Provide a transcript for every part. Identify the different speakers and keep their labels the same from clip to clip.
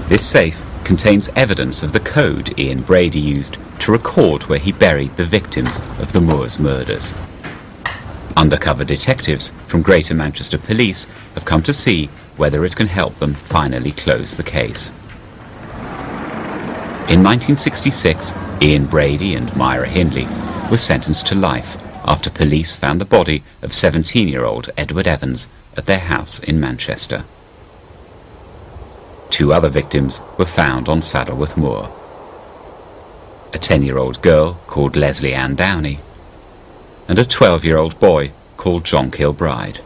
Speaker 1: This safe contains evidence of the code Ian Brady used to record where he buried the victims of the Moors murders. Undercover detectives from Greater Manchester Police have come to see whether it can help them finally close the case. In 1966, Ian Brady and Myra Hindley were sentenced to life after police found the body of 17-year-old Edward Evans at their house in Manchester. 2 other victims were found on Saddleworth Moor. A 10-year-old girl called Leslie Ann Downey and a 12-year-old boy called John Kilbride.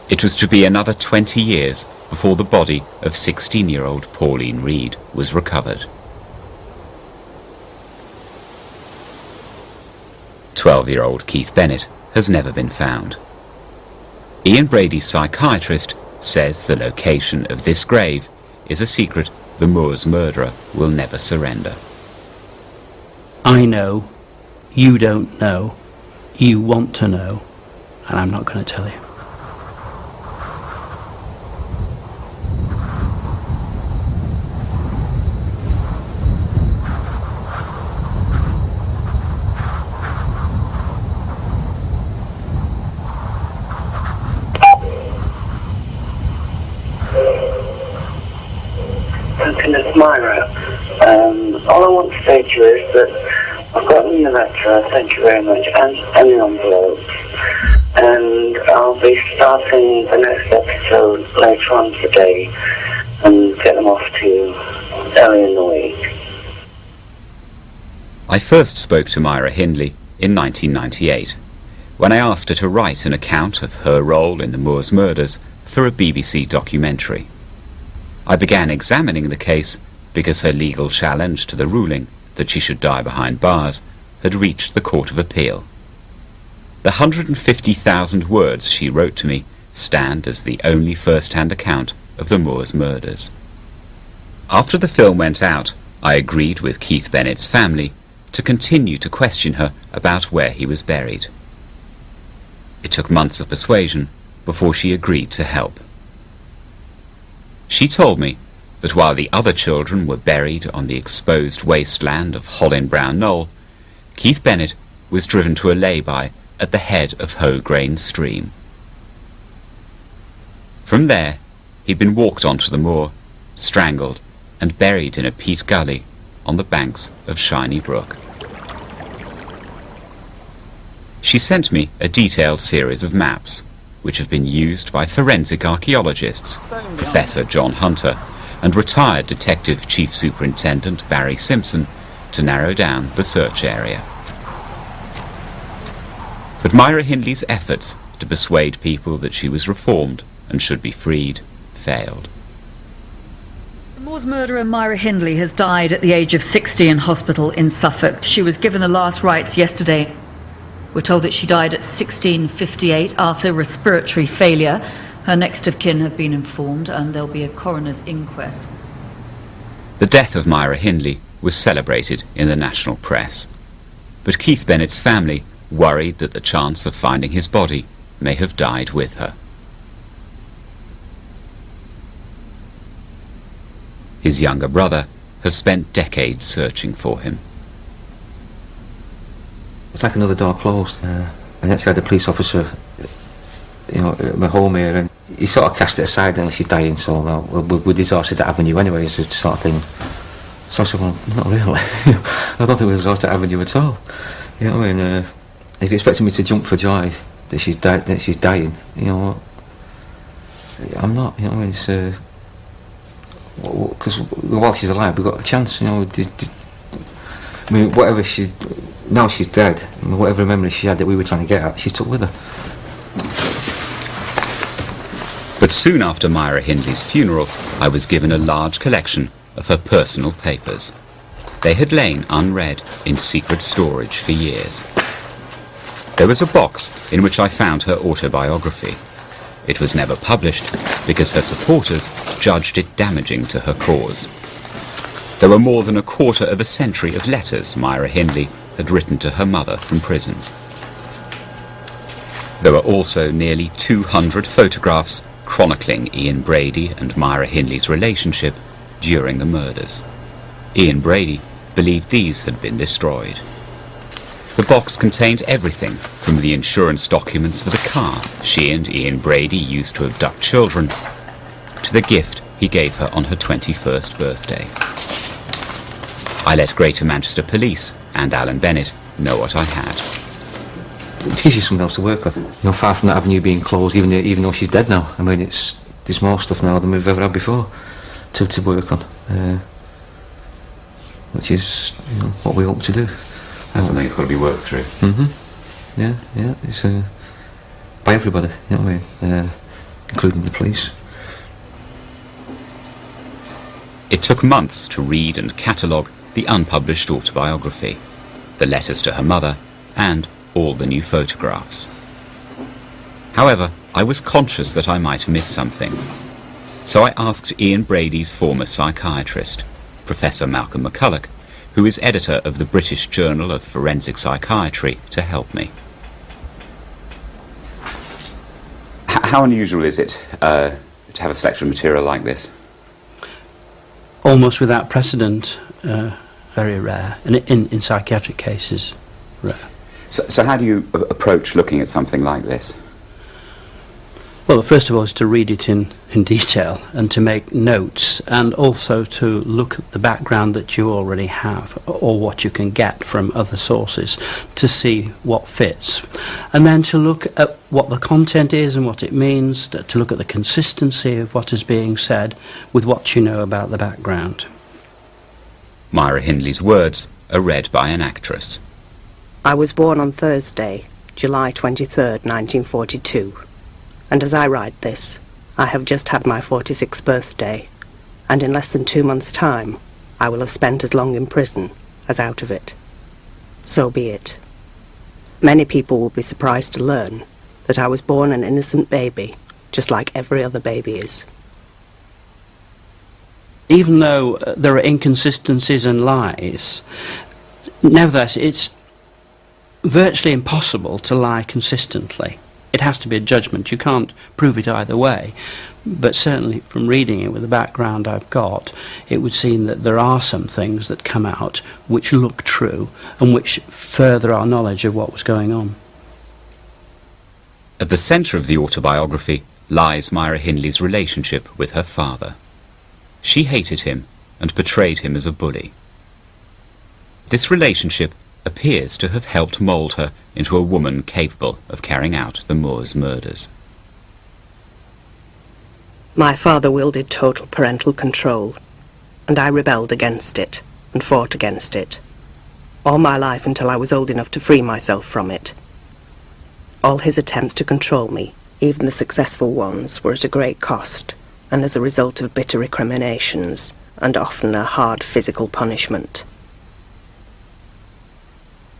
Speaker 1: It was to be another 20 years before the body of 16-year-old Pauline Reed was recovered. 12-year-old Keith Bennett has never been found. Ian Brady's psychiatrist says the location of this grave is a secret the Moors murderer will never surrender.
Speaker 2: I know, you don't know, you want to know, and I'm not going to tell you.
Speaker 3: It's Myra. All I want to say to you is that I've gotten your letter, thank you very much, and the envelopes, and I'll be starting the next episode later on today and get them off to you early in the week.
Speaker 1: I first spoke to Myra Hindley in 1998, when I asked her to write an account of her role in the Moors murders for a BBC documentary. I began examining the case because her legal challenge to the ruling that she should die behind bars had reached the Court of Appeal. The 150,000 words she wrote to me stand as the only first-hand account of the Moors murders. After the film went out, I agreed with Keith Bennett's family to continue to question her about where he was buried. It took months of persuasion before she agreed to help. She told me that while the other children were buried on the exposed wasteland of Hollin Brown Knoll, Keith Bennett was driven to a lay-by at the head of Hoe Grain Stream. From there, he'd been walked onto the moor, strangled, and buried in a peat gully on the banks of Shiny Brook. She sent me a detailed series of maps, which have been used by forensic archaeologists, Professor John Hunter and retired Detective Chief Superintendent Barry Simpson, to narrow down the search area. But Myra Hindley's efforts to persuade people that she was reformed and should be freed failed.
Speaker 4: The Moors murderer Myra Hindley has died at the age of 60 in hospital in Suffolk. She was given the last rites yesterday. We're told that she died at 16:58 after respiratory failure. Her next of kin have been informed and there'll be a coroner's inquest.
Speaker 1: The death of Myra Hindley was celebrated in the national press, but Keith Bennett's family worried that the chance of finding his body may have died with her. His younger brother has spent decades searching for him.
Speaker 5: It's like another door closed. And actually had a police officer, at my home here, and he sort of cast it aside and she's dying, so we're exhausted at Avenue anyway, it's a sort of thing. So I said, well, not really. I don't think we're exhausted at Avenue at all. You know what I mean? If you're expecting me to jump for joy that she's dying, you know what? I'm not, you know what I mean? It's, because while she's alive, we've got a chance, you know. I mean, whatever now she's dead, I mean, whatever memory she had that we were trying to get at, she took with her.
Speaker 1: But soon after Myra Hindley's funeral, I was given a large collection of her personal papers. They had lain unread in secret storage for years. There was a box in which I found her autobiography. It was never published because her supporters judged it damaging to her cause. There were more than a quarter of a century of letters Myra Hindley had written to her mother from prison. There were also nearly 200 photographs chronicling Ian Brady and Myra Hindley's relationship during the murders. Ian Brady believed these had been destroyed. The box contained everything from the insurance documents for the car she and Ian Brady used to abduct children to the gift he gave her on her 21st birthday. I let Greater Manchester Police and Alan Bennett know what I had.
Speaker 5: It gives you something else to work on. Far from that avenue being closed, even though she's dead now. I mean, there's more stuff now than we've ever had before to work on, which is what we hope to do.
Speaker 1: That's something that's got to be worked through.
Speaker 5: Yeah, it's by everybody, you know what I mean, including the police.
Speaker 1: It took months to read and catalogue the unpublished autobiography, the letters to her mother, and all the new photographs. However, I was conscious that I might miss something. So I asked Ian Brady's former psychiatrist, Professor Malcolm McCulloch, who is editor of the British Journal of Forensic Psychiatry, to help me. How unusual is it to have a selection of material like this?
Speaker 2: Almost without precedent, very rare. And in psychiatric cases, rare.
Speaker 1: So how do you approach looking at something like this?
Speaker 2: Well, first of all, is to read it in detail and to make notes, and also to look at the background that you already have or what you can get from other sources to see what fits. And then to look at what the content is and what it means, to look at the consistency of what is being said with what you know about the background.
Speaker 1: Myra Hindley's words are read by an actress.
Speaker 6: I was born on Thursday, July 23rd, 1942. And as I write this, I have just had my 46th birthday, and in less than 2 months' time, I will have spent as long in prison as out of it. So be it. Many people will be surprised to learn that I was born an innocent baby, just like every other baby is.
Speaker 2: Even though there are inconsistencies and lies, nevertheless, it's virtually impossible to lie consistently. It has to be a judgment. You can't prove it either way. But certainly from reading it with the background I've got, it would seem that there are some things that come out which look true and which further our knowledge of what was going on.
Speaker 1: At the centre of the autobiography lies Myra Hindley's relationship with her father. She hated him and portrayed him as a bully. This relationship appears to have helped mould her into a woman capable of carrying out the Moors murders.
Speaker 6: My father wielded total parental control, and I rebelled against it and fought against it, all my life until I was old enough to free myself from it. All his attempts to control me, even the successful ones, were at a great cost, and as a result of bitter recriminations, and often a hard physical punishment.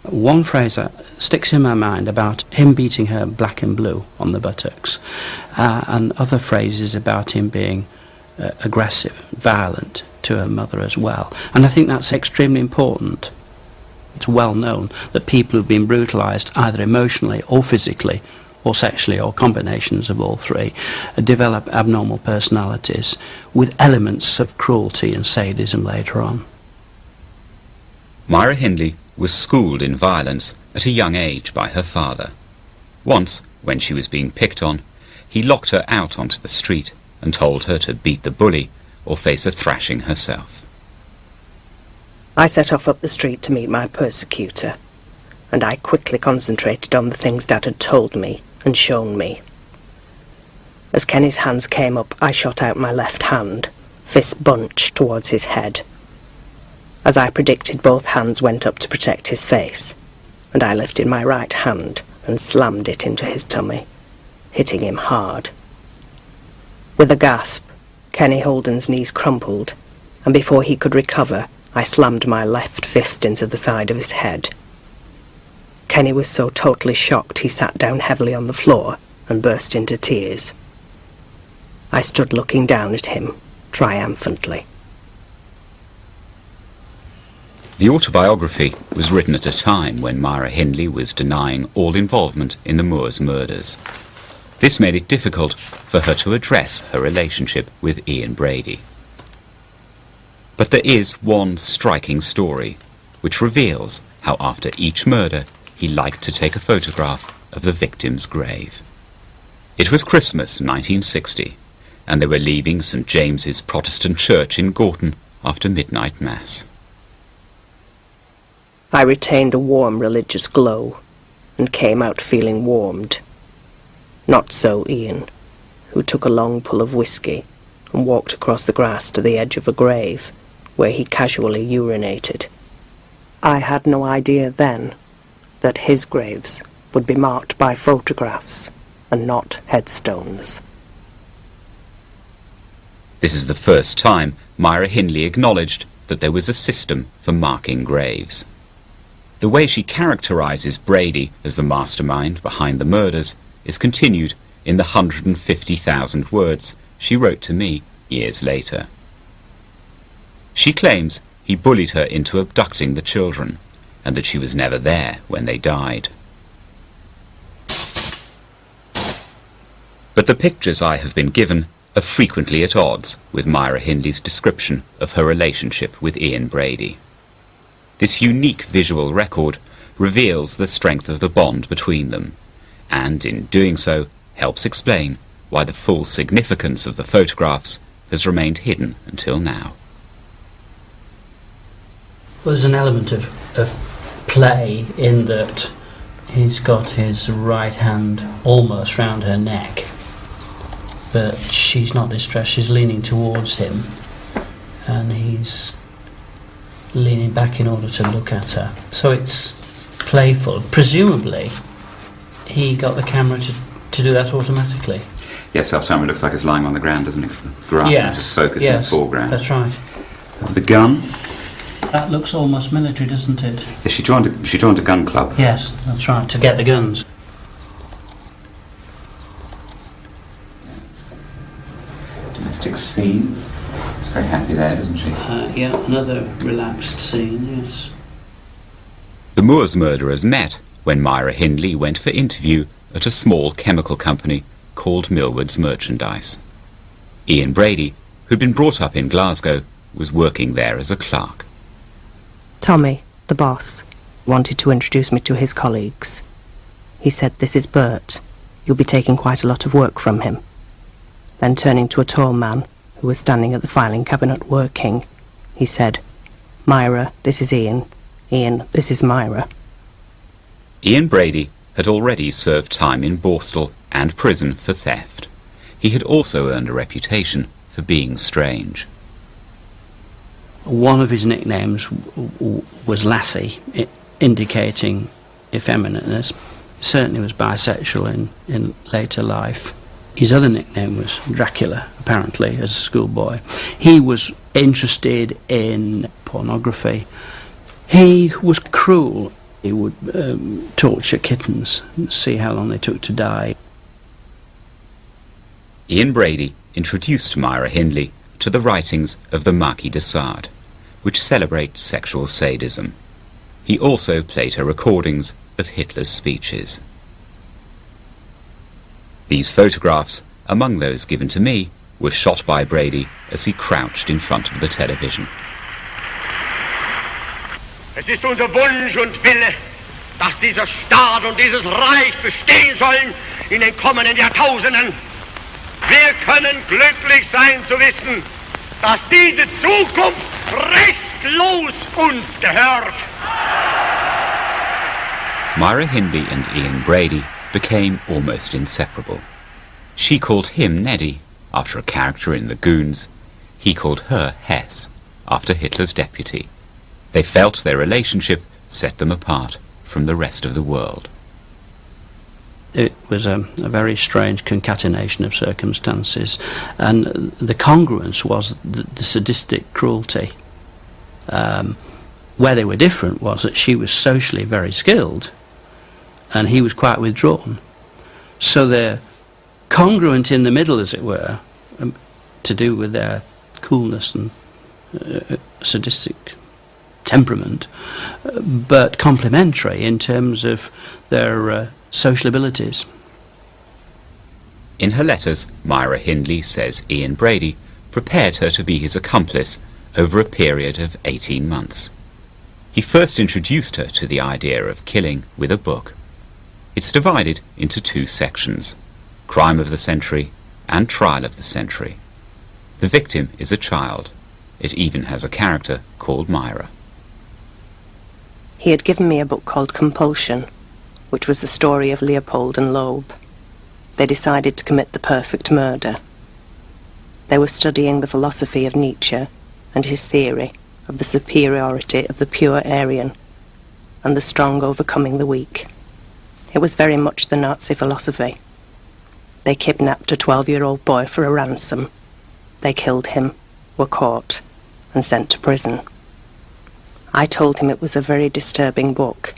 Speaker 2: One phrase that sticks in my mind about him beating her black and blue on the buttocks, and other phrases about him being aggressive, violent to her mother as well. And I think that's extremely important. It's well known that people who've been brutalised either emotionally or physically or sexually or combinations of all three develop abnormal personalities with elements of cruelty and sadism later on.
Speaker 1: Myra Hindley was schooled in violence at a young age by her father. Once, when she was being picked on, he locked her out onto the street and told her to beat the bully or face a thrashing herself.
Speaker 6: I set off up the street to meet my persecutor, and I quickly concentrated on the things Dad had told me and shown me. As Kenny's hands came up, I shot out my left hand, fist bunched towards his head. As I predicted, both hands went up to protect his face, and I lifted my right hand and slammed it into his tummy, hitting him hard. With a gasp, Kenny Holden's knees crumpled, and before he could recover, I slammed my left fist into the side of his head. Kenny was so totally shocked he sat down heavily on the floor and burst into tears. I stood looking down at him, triumphantly.
Speaker 1: The autobiography was written at a time when Myra Hindley was denying all involvement in the Moors murders. This made it difficult for her to address her relationship with Ian Brady. But there is one striking story which reveals how after each murder he liked to take a photograph of the victim's grave. It was Christmas 1960, and they were leaving St James's Protestant Church in Gorton after midnight mass.
Speaker 6: I retained a warm religious glow and came out feeling warmed. Not so Ian, who took a long pull of whiskey and walked across the grass to the edge of a grave, where he casually urinated. I had no idea then that his graves would be marked by photographs and not headstones.
Speaker 1: This is the first time Myra Hindley acknowledged that there was a system for marking graves. The way she characterises Brady as the mastermind behind the murders is continued in the 150,000 words she wrote to me years later. She claims he bullied her into abducting the children, and that she was never there when they died. But the pictures I have been given are frequently at odds with Myra Hindley's description of her relationship with Ian Brady. This unique visual record reveals the strength of the bond between them, and in doing so helps explain why the full significance of the photographs has remained hidden until now.
Speaker 2: Well, there's an element of play in that he's got his right hand almost round her neck, but she's not distressed, she's leaning towards him, and he's leaning back in order to look at her. So it's playful. Presumably, he got the camera to do that automatically.
Speaker 1: Yes, half-time it looks like it's lying on the ground, doesn't it? Because the grass is focused in the foreground.
Speaker 2: That's right.
Speaker 1: The gun?
Speaker 2: That looks almost military, doesn't it?
Speaker 1: She joined a gun club.
Speaker 2: Yes, that's right, to get the guns.
Speaker 1: Domestic scene. She's very happy there, doesn't she?
Speaker 2: Yeah, another relaxed scene, yes.
Speaker 1: The Moores murderers met when Myra Hindley went for interview at a small chemical company called Millward's Merchandise. Ian Brady, who'd been brought up in Glasgow, was working there as a clerk.
Speaker 6: Tommy, the boss, wanted to introduce me to his colleagues. He said, "This is Bert. You'll be taking quite a lot of work from him." Then turning to a tall man who was standing at the filing cabinet working, he said, "Myra, this is Ian. Ian, this is Myra."
Speaker 1: Ian Brady had already served time in Borstal and prison for theft. He had also earned a reputation for being strange.
Speaker 2: One of his nicknames was Lassie, indicating effeminateness. Certainly was bisexual in later life. His other nickname was Dracula, apparently, as a schoolboy. He was interested in pornography. He was cruel. He would torture kittens and see how long they took to die.
Speaker 1: Ian Brady introduced Myra Hindley to the writings of the Marquis de Sade, which celebrate sexual sadism. He also played her recordings of Hitler's speeches. These photographs, among those given to me, were shot by Brady as he crouched in front of the television.
Speaker 7: Es ist unser Wunsch und Wille, dass dieser Staat und dieses Reich bestehen sollen in den kommenden Jahrtausenden. Wir können glücklich sein zu wissen, dass diese Zukunft restlos uns gehört.
Speaker 1: Myra Hindley and Ian Brady became almost inseparable. She called him Neddy, after a character in The Goons. He called her Hess, after Hitler's deputy. They felt their relationship set them apart from the rest of the world.
Speaker 2: It was a very strange concatenation of circumstances, and the congruence was the sadistic cruelty. Where they were different was that she was socially very skilled, and he was quite withdrawn. So they're congruent in the middle, as it were, to do with their coolness and sadistic temperament, but complementary in terms of their social abilities.
Speaker 1: In her letters, Myra Hindley says Ian Brady prepared her to be his accomplice over a period of 18 months. He first introduced her to the idea of killing with a book. It's divided into 2 sections: Crime of the Century and Trial of the Century. The victim is a child. It even has a character called Myra.
Speaker 6: He had given me a book called Compulsion, which was the story of Leopold and Loeb. They decided to commit the perfect murder. They were studying the philosophy of Nietzsche and his theory of the superiority of the pure Aryan and the strong overcoming the weak. It was very much the Nazi philosophy. They kidnapped a 12-year-old boy for a ransom. They killed him, were caught, and sent to prison. I told him it was a very disturbing book,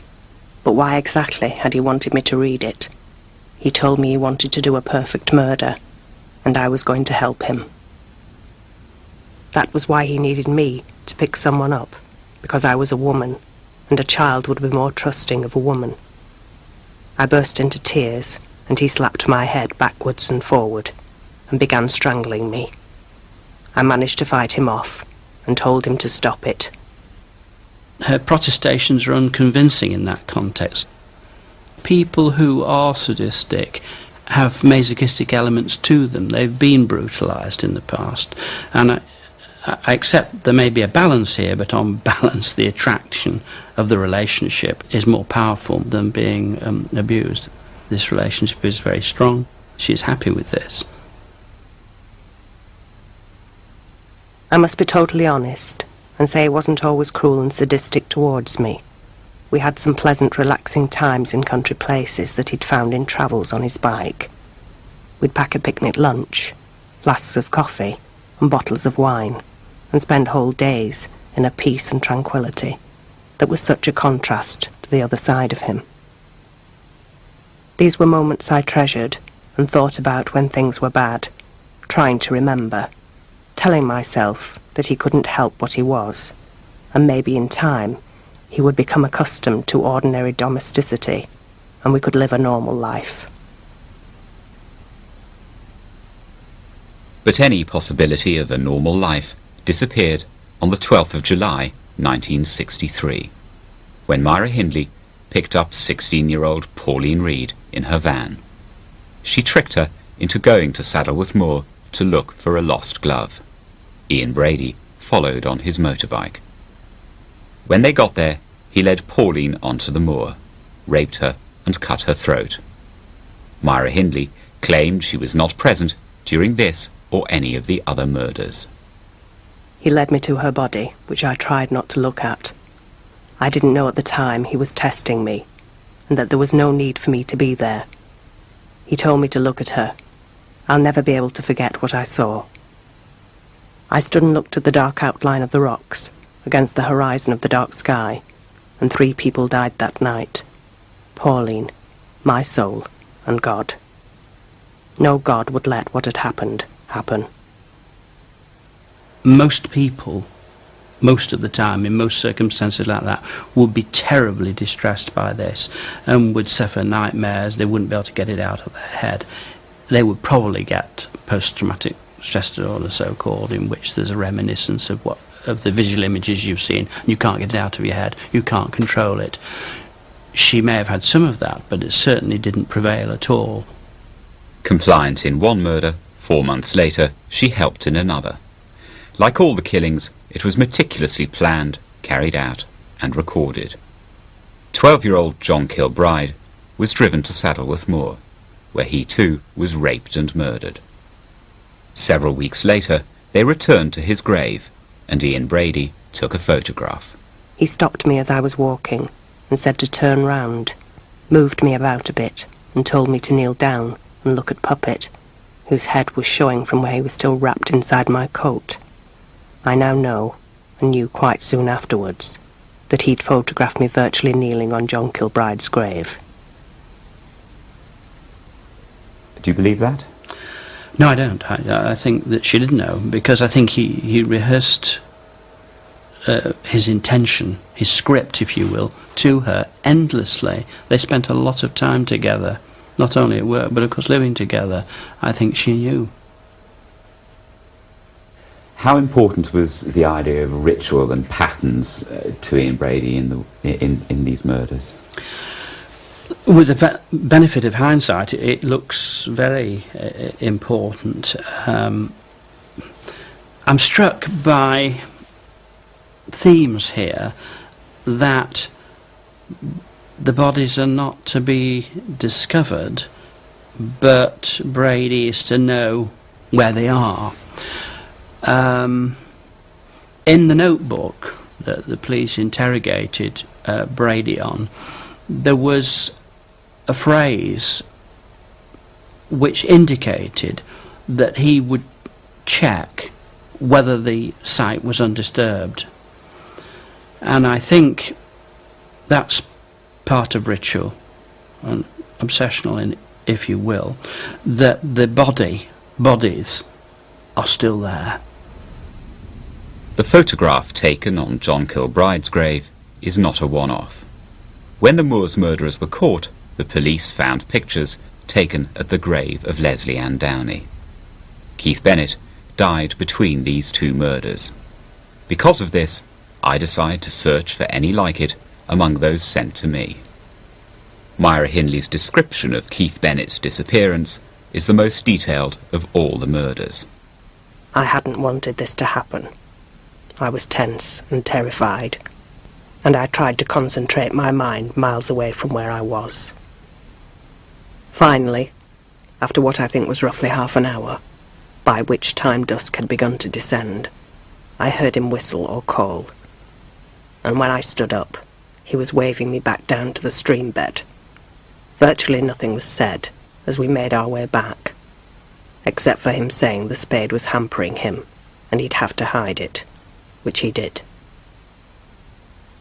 Speaker 6: but why exactly had he wanted me to read it? He told me he wanted to do a perfect murder, and I was going to help him. That was why he needed me to pick someone up, because I was a woman, and a child would be more trusting of a woman. I burst into tears, and he slapped my head backwards and forward, and began strangling me. I managed to fight him off, and told him to stop it.
Speaker 2: Her protestations are unconvincing in that context. People who are sadistic have masochistic elements to them. They've been brutalised in the past. And I accept there may be a balance here, but on balance the attraction of the relationship is more powerful than being abused. This relationship is very strong. She's happy with this.
Speaker 6: I must be totally honest and say he wasn't always cruel and sadistic towards me. We had some pleasant, relaxing times in country places that he'd found in travels on his bike. We'd pack a picnic lunch, flasks of coffee and bottles of wine, and spend whole days in a peace and tranquility that was such a contrast to the other side of him. These were moments I treasured and thought about when things were bad, trying to remember, telling myself that he couldn't help what he was, and maybe in time he would become accustomed to ordinary domesticity and we could live a normal life.
Speaker 1: But any possibility of a normal life disappeared on the 12th of July 1963, when Myra Hindley picked up 16-year-old Pauline Reed in her van. She tricked her into going to Saddleworth Moor to look for a lost glove. Ian Brady followed on his motorbike. When they got there, he led Pauline onto the moor, raped her and cut her throat. Myra Hindley claimed she was not present during this or any of the other murders.
Speaker 6: He led me to her body, which I tried not to look at. I didn't know at the time he was testing me, and that there was no need for me to be there. He told me to look at her. I'll never be able to forget what I saw. I stood and looked at the dark outline of the rocks, against the horizon of the dark sky, and 3 people died that night. Pauline, my soul, and God. No God would let what had happened happen.
Speaker 2: Most people, most of the time, in most circumstances like that, would be terribly distressed by this and would suffer nightmares. They wouldn't be able to get it out of their head. They would probably get post-traumatic stress disorder, so-called, in which there's a reminiscence of the visual images you've seen. You can't get it out of your head. You can't control it. She may have had some of that, but it certainly didn't prevail at all.
Speaker 1: Compliant in one murder, 4 months later, she helped in another. Like all the killings, it was meticulously planned, carried out, and recorded. 12-year-old John Kilbride was driven to Saddleworth Moor, where he too was raped and murdered. Several weeks later, they returned to his grave, and Ian Brady took a photograph.
Speaker 6: He stopped me as I was walking and said to turn round, moved me about a bit, and told me to kneel down and look at Puppet, whose head was showing from where he was still wrapped inside my coat. I now know, and knew quite soon afterwards, that he'd photographed me virtually kneeling on John Kilbride's grave.
Speaker 1: Do you believe that?
Speaker 2: No, I don't. I think that she didn't know, because I think he rehearsed his intention, his script, if you will, to her endlessly. They spent a lot of time together not only at work, but of course living together, I think she knew.
Speaker 1: How important was the idea of ritual and patterns to Ian Brady in these murders?
Speaker 2: With the benefit of hindsight, it looks very important. I'm struck by themes here that the bodies are not to be discovered, but Brady is to know where they are. In the notebook that the police interrogated Brady on, there was a phrase which indicated that he would check whether the site was undisturbed. And I think that's part of ritual, and obsessional, if you will, that the bodies are still there.
Speaker 1: The photograph taken on John Kilbride's grave is not a one-off. When the Moors murderers were caught, the police found pictures taken at the grave of Leslie Ann Downey. Keith Bennett died between these two murders. Because of this, I decide to search for any like it among those sent to me. Myra Hindley's description of Keith Bennett's disappearance is the most detailed of all the murders.
Speaker 6: I hadn't wanted this to happen. I was tense and terrified, and I tried to concentrate my mind miles away from where I was. Finally, after what I think was roughly half an hour, by which time dusk had begun to descend, I heard him whistle or call, and when I stood up, he was waving me back down to the stream bed. Virtually nothing was said as we made our way back, except for him saying the spade was hampering him, and he'd have to hide it, which he did.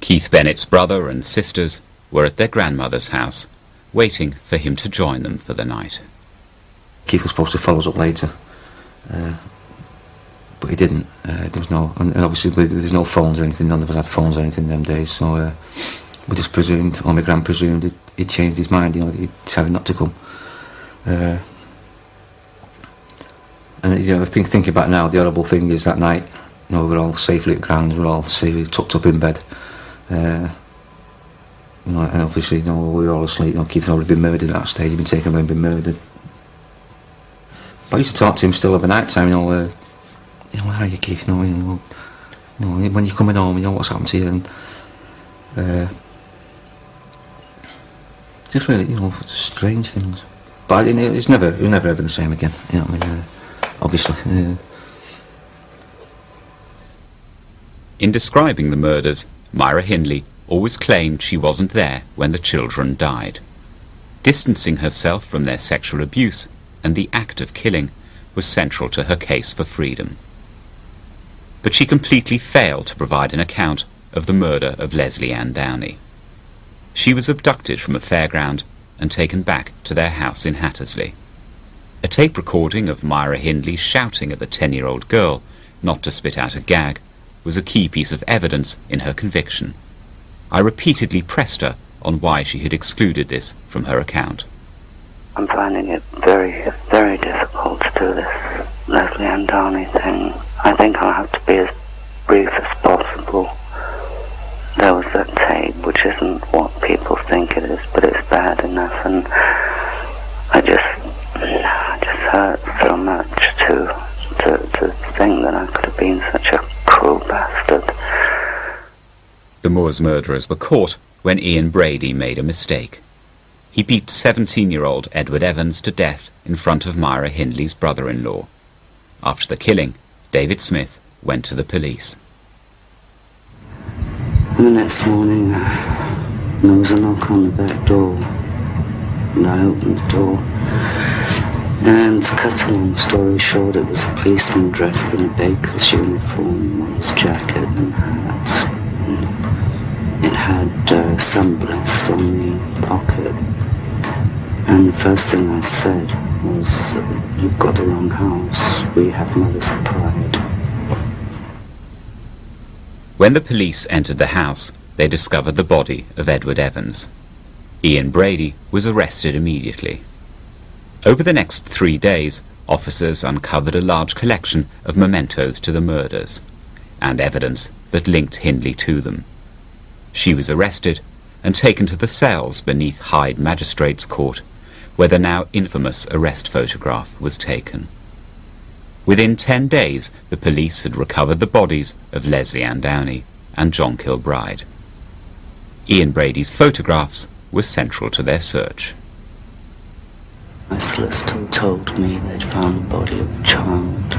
Speaker 1: Keith Bennett's brother and sisters were at their grandmother's house, waiting for him to join them for the night.
Speaker 5: Keith was supposed to follow us up later, but he didn't. There was no, and obviously there's no phones or anything. None of us had phones or anything in them days, so we just presumed, or my gran presumed, he'd changed his mind. He decided not to come. And I think thinking back now, the horrible thing is that night, we were all safely at ground, we were all safely tucked up in bed. And obviously, we were all asleep. Keith had already been murdered at that stage. He'd been taken away and been murdered. But I used to talk to him still over night time. Where are you, Keith? When you're coming home, what's happened to you? And just really, strange things. But it was never ever the same again. Obviously.
Speaker 1: In describing the murders, Myra Hindley always claimed she wasn't there when the children died. Distancing herself from their sexual abuse and the act of killing was central to her case for freedom. But she completely failed to provide an account of the murder of Leslie Ann Downey. She was abducted from a fairground and taken back to their house in Hattersley. A tape recording of Myra Hindley shouting at the 10-year-old girl not to spit out a gag was a key piece of evidence in her conviction. I repeatedly pressed her on why she had excluded this from her account.
Speaker 3: I'm finding it very, very difficult to do this Leslie Ann Downey thing. I think I'll have to be as brief as possible. There was that tape, which isn't what people think it is, but it's bad enough, and I just hurt so much to think that I could have been such a cruel bastard.
Speaker 1: The Moors murderers were caught when Ian Brady made a mistake. He beat 17-year-old Edward Evans to death in front of Myra Hindley's brother-in-law. After the killing, David Smith went to the police.
Speaker 8: And the next morning, there was a knock on the back door, and I opened the door. And to cut a long story short, it was a policeman dressed in a baker's uniform with his jacket and hat. And it had sunblast on the pocket. And the first thing I said was, "You've got the wrong house. We have mothers of pride."
Speaker 1: When the police entered the house, they discovered the body of Edward Evans. Ian Brady was arrested immediately. Over the next 3 days, officers uncovered a large collection of mementos to the murders, and evidence that linked Hindley to them. She was arrested and taken to the cells beneath Hyde Magistrates' Court, where the now infamous arrest photograph was taken. Within 10 days, the police had recovered the bodies of Lesley Ann Downey and John Kilbride. Ian Brady's photographs were central to their search.
Speaker 8: My solicitor told me they'd found the body of a child,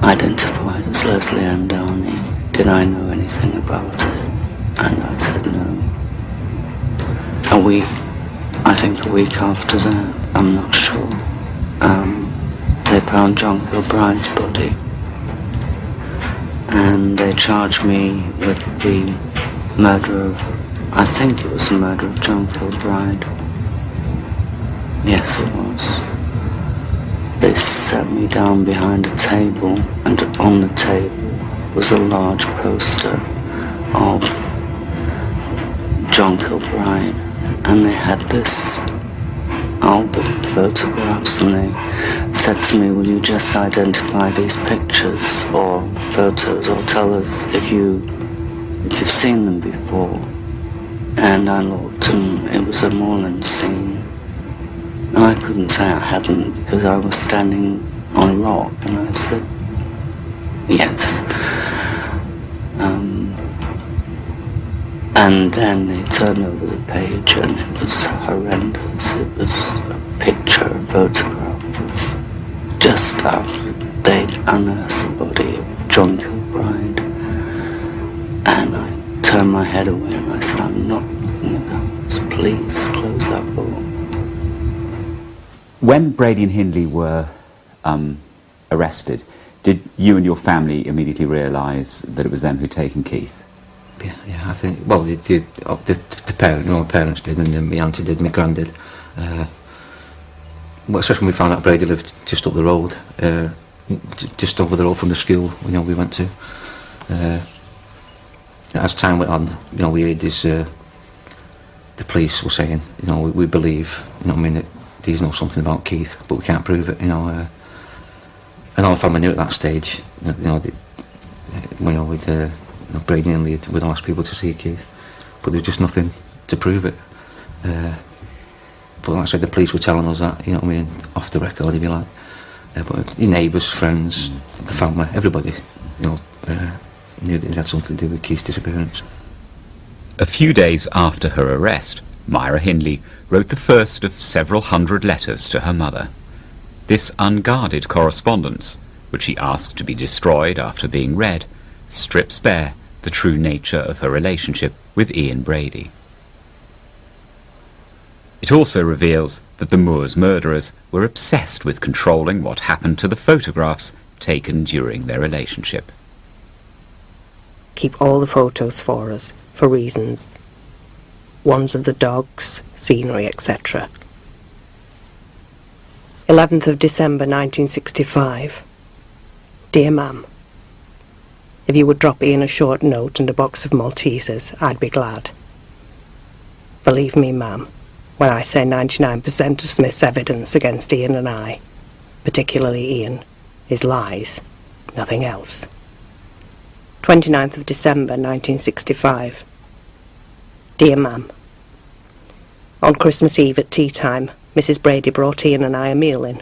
Speaker 8: identified as Lesley Ann Downey. Did I know anything about it? And I said no. I think a week after that, I'm not sure, they found John Kilbride's body. And they charged me with the murder of, I think it was the murder of John Kilbride. Yes, it was. They set me down behind a table, and on the table was a large poster of John Kilbride, and they had this album of photographs, and they said to me, will you just identify these pictures or photos, or tell us if you've seen them before. And I looked, and it was a moorland scene. And I couldn't say I hadn't, because I was standing on a rock, and I said yes. And then they turned over the page, and it was horrendous. It was a picture, a photograph of just after they'd unearthed the body of John Kilbride. And I turned my head away and I said, I'm not looking at those. Please close that book.
Speaker 1: When Brady and Hindley were arrested, did you and your family immediately realise that it was them who'd taken Keith?
Speaker 5: Yeah, I think, well, the parents did, and then my auntie did, my gran did. Well, especially when we found out Brady lived just up the road, just over the road from the school, we went to. As time went on, we heard this, the police were saying, we believe, that these know something about Keith, but we can't prove it, and all the family knew at that stage, with Brady and Lee would ask people to see Keith, but there was just nothing to prove it. But like I said, the police were telling us that, off the record, if you like. But your neighbours, friends, the family, everybody, knew that it had something to do with Keith's disappearance.
Speaker 1: A few days after her arrest, Myra Hindley wrote the first of several hundred letters to her mother. This unguarded correspondence, which she asked to be destroyed after being read, strips bare the true nature of her relationship with Ian Brady. It also reveals that the Moors murderers were obsessed with controlling what happened to the photographs taken during their relationship.
Speaker 6: Keep all the photos for us, for reasons. Ones of the dogs, scenery, etc. 11th of December 1965. Dear Ma'am, if you would drop Ian a short note and a box of Maltesers, I'd be glad. Believe me, Ma'am, when I say 99% of Smith's evidence against Ian and I, particularly Ian, is lies, nothing else. 29th of December 1965. Dear Ma'am, on Christmas Eve at tea time, Mrs. Brady brought Ian and I a meal in.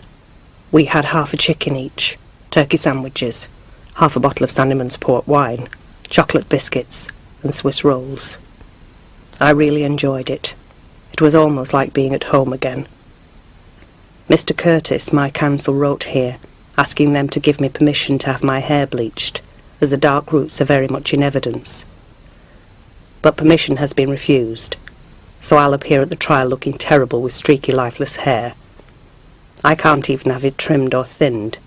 Speaker 6: We had half a chicken each, turkey sandwiches, half a bottle of Sandeman's port wine, chocolate biscuits, and Swiss rolls. I really enjoyed it. It was almost like being at home again. Mr. Curtis, my counsel, wrote here, asking them to give me permission to have my hair bleached, as the dark roots are very much in evidence. But permission has been refused, so I'll appear at the trial looking terrible with streaky, lifeless hair. I can't even have it trimmed or thinned.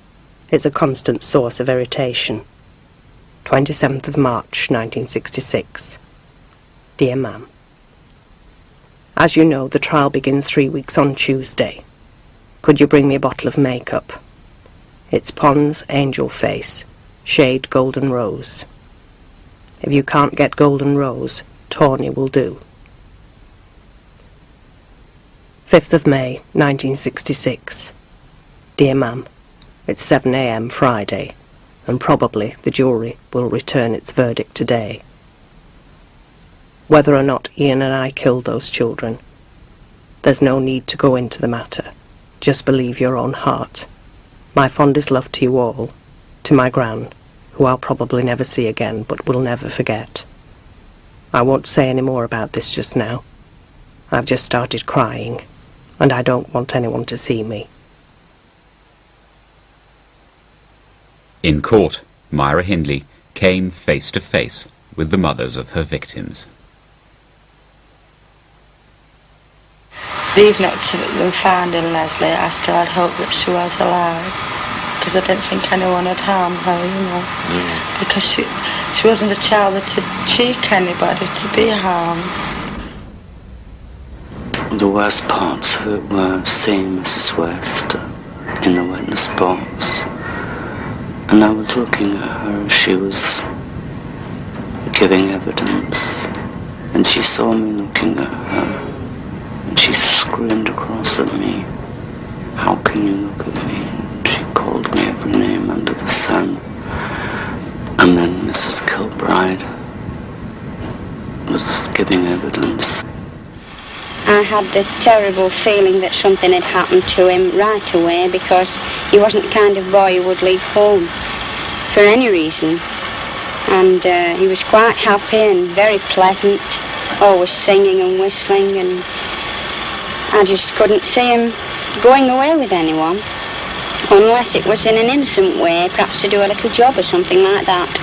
Speaker 6: It's a constant source of irritation. 27th of March, 1966. Dear Ma'am, as you know, the trial begins 3 weeks on Tuesday. Could you bring me a bottle of makeup? It's Pond's Angel Face, shade Golden Rose. If you can't get Golden Rose, Tawny will do. 5th of May, 1966. Dear Ma'am, it's 7 a.m. Friday, and probably the jury will return its verdict today. Whether or not Ian and I killed those children, there's no need to go into the matter. Just believe your own heart. My fondest love to you all, to my Gran, who I'll probably never see again but will never forget. I won't say any more about this just now. I've just started crying, and I don't want anyone to see me.
Speaker 1: In court, Myra Hindley came face to face with the mothers of her victims.
Speaker 9: Even after them finding Leslie, I still had hope that she was alive, because I didn't think anyone had harmed her, you know. Because she wasn't a child that would cheek anybody to be harmed.
Speaker 8: The worst parts of it were seeing Mrs. West in the witness box, and I was looking at her as she was giving evidence, and she saw me looking at her, and she screamed across at me, "How can you look at me?" And she called me every name under the sun. And then Mrs. Kilbride was giving evidence.
Speaker 10: I had the terrible feeling that something had happened to him right away, because he wasn't the kind of boy who would leave home for any reason. And he was quite happy and very pleasant, always singing and whistling, and I just couldn't see him going away with anyone, unless it was in an innocent way, perhaps to do a little job or something like that.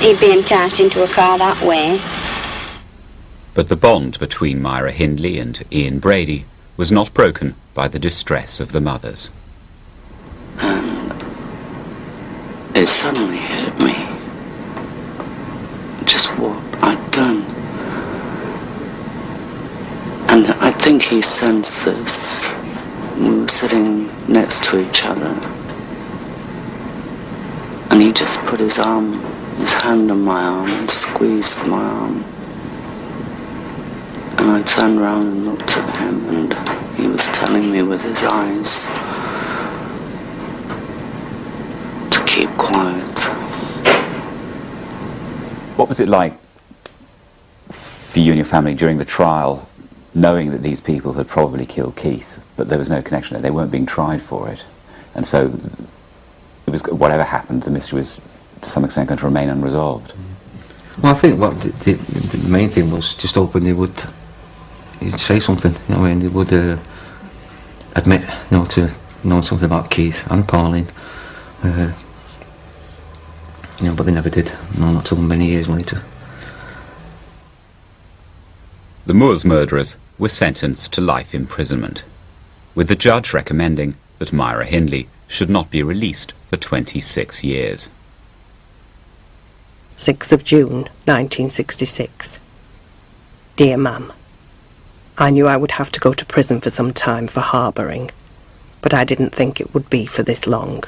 Speaker 10: He'd be enticed into a car that way.
Speaker 1: But the bond between Myra Hindley and Ian Brady was not broken by the distress of the mothers.
Speaker 8: And it suddenly hit me just what I'd done. And I think he sensed this. We were sitting next to each other, and he just put his hand on my arm and squeezed my arm. And I turned around and looked at him, and he was telling me with his eyes to keep quiet.
Speaker 1: What was it like for you and your family during the trial, knowing that these people had probably killed Keith, but there was no connection, they weren't being tried for it, and so it was, whatever happened, the mystery was to some extent going to remain unresolved?
Speaker 5: Well, I think what the main thing was just hoping they would say something, you know, and they would admit, you know, to knowing something about Keith and Pauline. You know, but they never did. No, not till many years later.
Speaker 1: The Moors murderers were sentenced to life imprisonment, with the judge recommending that Myra Hindley should not be released for 26 years.
Speaker 6: 6th of June, 1966. Dear Ma'am, I knew I would have to go to prison for some time for harbouring, but I didn't think it would be for this long.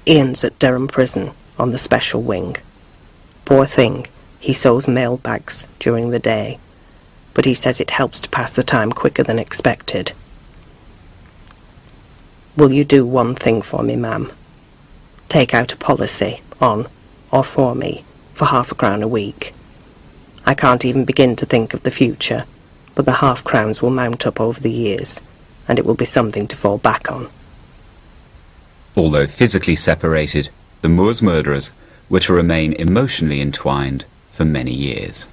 Speaker 6: Ian's at Durham Prison on the special wing. Poor thing, he sews mail bags during the day, but he says it helps to pass the time quicker than expected. Will you do one thing for me, Ma'am? Take out a policy on, or for me, for £0.50 a week. I can't even begin to think of the future, but the £0.50 will mount up over the years, and it will be something to fall back on.
Speaker 1: Although physically separated, the Moors murderers were to remain emotionally entwined for many years.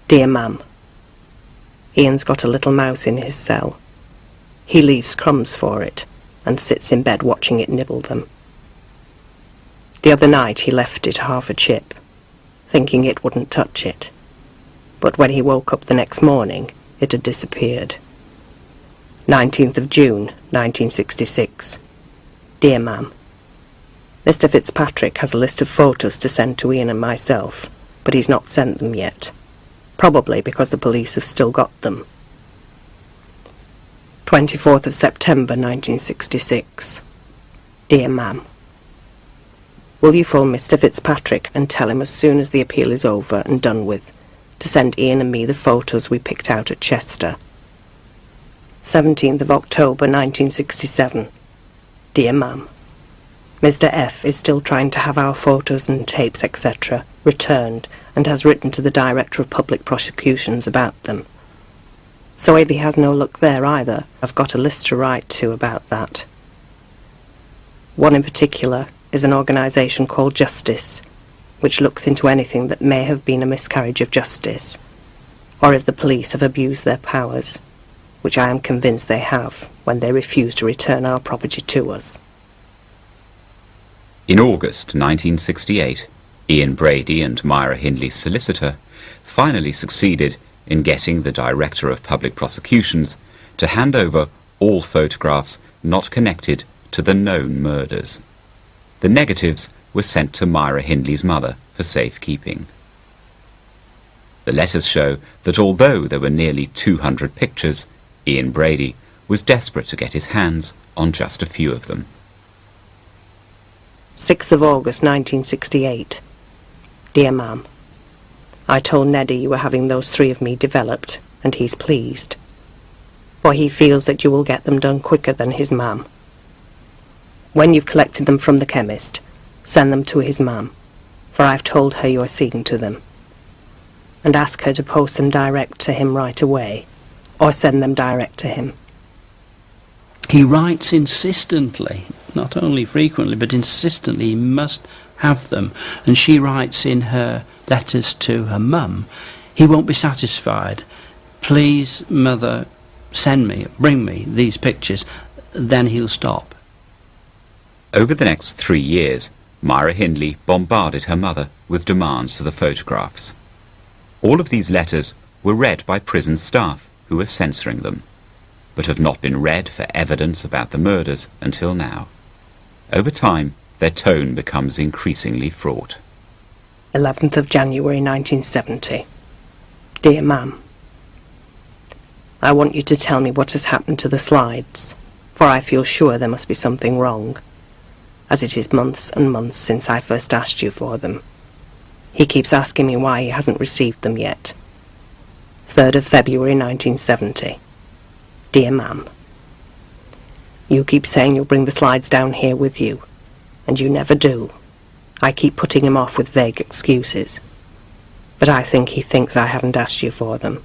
Speaker 6: Dear Ma'am, Ian's got a little mouse in his cell. He leaves crumbs for it, and sits in bed watching it nibble them. The other night he left it half a chip, thinking it wouldn't touch it. But when he woke up the next morning, it had disappeared. 19th of June, 1966. Dear Ma'am, Mr. Fitzpatrick has a list of photos to send to Ian and myself, but he's not sent them yet, probably because the police have still got them. 24th of September, 1966. Dear Ma'am, will you phone Mr. Fitzpatrick and tell him as soon as the appeal is over and done with, to send Ian and me the photos we picked out at Chester? 17th of October 1967. Dear Ma'am, Mr. F is still trying to have our photos and tapes, etc., returned, and has written to the Director of Public Prosecutions about them. So if he has no luck there either, I've got a list to write to about that. One in particular is an organisation called Justice, which looks into anything that may have been a miscarriage of justice, or if the police have abused their powers, which I am convinced they have when they refuse to return our property to us.
Speaker 1: In August 1968, Ian Brady and Myra Hindley's solicitor finally succeeded in getting the Director of Public Prosecutions to hand over all photographs not connected to the known murders. The negatives were sent to Myra Hindley's mother for safekeeping. The letters show that although there were nearly 200 pictures, Ian Brady was desperate to get his hands on just a few of them.
Speaker 6: 6th of August 1968. Dear Ma'am, I told Neddy you were having those 3 of me developed, and he's pleased, for he feels that you will get them done quicker than his mam. When you've collected them from the chemist, send them to his mam, for I've told her you're seeing to them, and ask her to post them direct to him right away, or send them direct to him.
Speaker 2: He writes insistently, not only frequently, but insistently, he must have them. And she writes in her letters to her mum, he won't be satisfied. Please, mother, bring me these pictures. Then he'll stop.
Speaker 1: Over the next 3 years, Myra Hindley bombarded her mother with demands for the photographs. All of these letters were read by prison staff who were censoring them, but have not been read for evidence about the murders until now. Over time, their tone becomes increasingly fraught.
Speaker 6: 11th of January 1970. Dear Ma'am, I want you to tell me what has happened to the slides, for I feel sure there must be something wrong, as it is months and months since I first asked you for them. He keeps asking me why he hasn't received them yet. 3rd of February 1970. Dear Ma'am, you keep saying you'll bring the slides down here with you, and you never do. I keep putting him off with vague excuses, but I think he thinks I haven't asked you for them.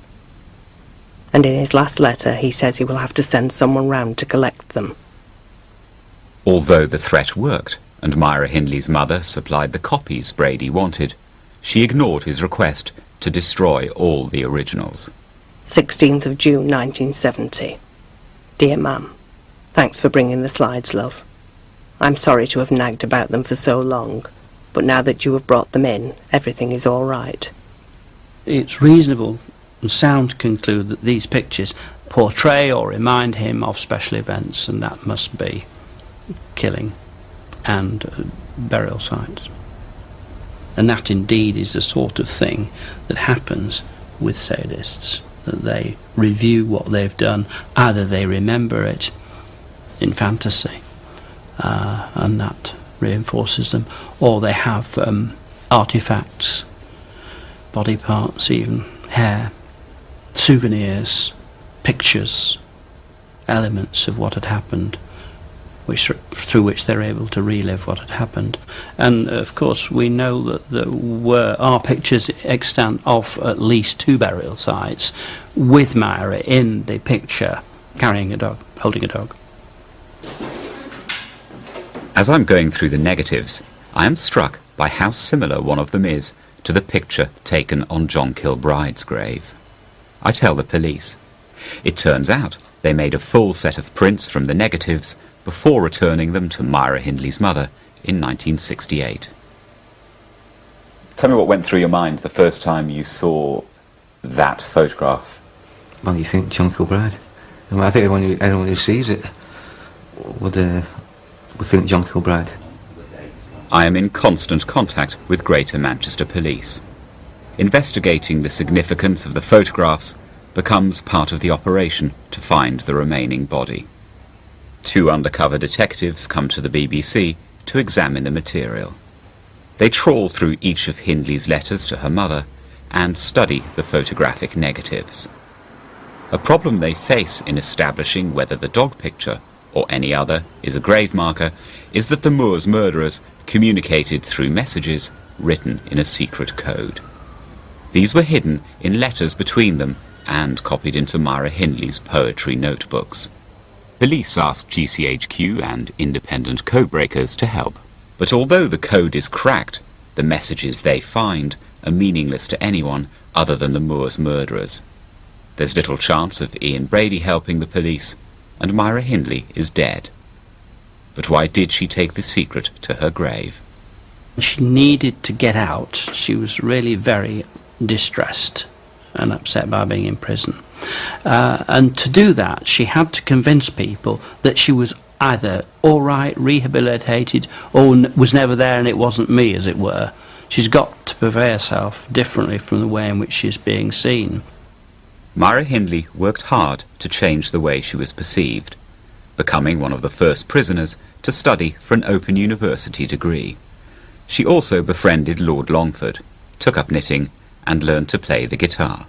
Speaker 6: And in his last letter he says he will have to send someone round to collect them.
Speaker 1: Although the threat worked, and Myra Hindley's mother supplied the copies Brady wanted, she ignored his request to destroy all the originals.
Speaker 6: 16th of June 1970. Dear Ma'am, thanks for bringing the slides, love. I'm sorry to have nagged about them for so long, but now that you have brought them in, everything is all right.
Speaker 2: It's reasonable and sound to conclude that these pictures portray or remind him of special events, and that must be killing and burial sites. And that indeed is the sort of thing that happens with sadists, that they review what they've done, either they remember it in fantasy, and that reinforces them, or they have artifacts, body parts, even hair, souvenirs, pictures, elements of what had happened, through which they're able to relive what had happened. And of course we know that there are pictures extant of at least 2 burial sites with Myra in the picture carrying a dog, holding a dog.
Speaker 1: As I'm going through the negatives, I am struck by how similar one of them is to the picture taken on John Kilbride's grave. I tell the police. It turns out they made a full set of prints from the negatives before returning them to Myra Hindley's mother in 1968. Tell me what went through your mind the first time you saw that photograph.
Speaker 5: Well, you think John Kilbride. I think anyone who sees it would think John Kilbride.
Speaker 1: I am in constant contact with Greater Manchester Police. Investigating the significance of the photographs becomes part of the operation to find the remaining body. 2 undercover detectives come to the BBC to examine the material. They trawl through each of Hindley's letters to her mother and study the photographic negatives. A problem they face in establishing whether the dog picture, or any other, is a grave marker is that the Moors murderers communicated through messages written in a secret code. These were hidden in letters between them and copied into Myra Hindley's poetry notebooks. Police asked GCHQ and independent codebreakers to help. But although the code is cracked, the messages they find are meaningless to anyone other than the Moors murderers. There's little chance of Ian Brady helping the police, and Myra Hindley is dead. But why did she take the secret to her grave?
Speaker 2: She needed to get out. She was really very distressed and upset by being in prison. And to do that, she had to convince people that she was either all right, rehabilitated, or was never there and it wasn't me, as it were. She's got to portray herself differently from the way in which she's being seen.
Speaker 1: Myra Hindley worked hard to change the way she was perceived, becoming one of the first prisoners to study for an Open University degree. She also befriended Lord Longford, took up knitting, and learned to play the guitar.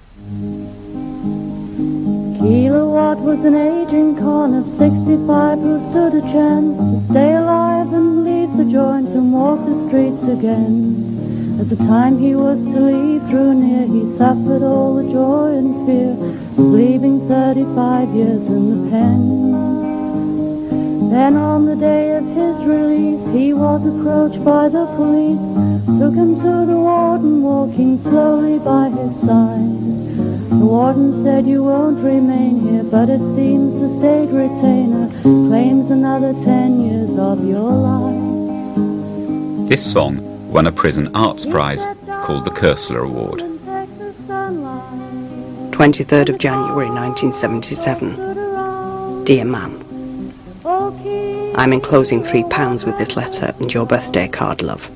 Speaker 11: Kilowatt was an aging con of 65 who stood a chance to stay alive and leave the joints and walk the streets again. As the time he was to leave drew near, he suffered all the joy and fear of leaving 35 years in the pen. Then on the day of his release, he was approached by the police, took him to the warden, walking slowly by his side. The warden said, "You won't remain here, but it seems the state retainer claims another 10 years of your life."
Speaker 1: This song won a prison arts prize called the Kersler Award.
Speaker 6: 23rd of January 1977. Dear Ma'am, I'm enclosing £3 with this letter and your birthday card, love.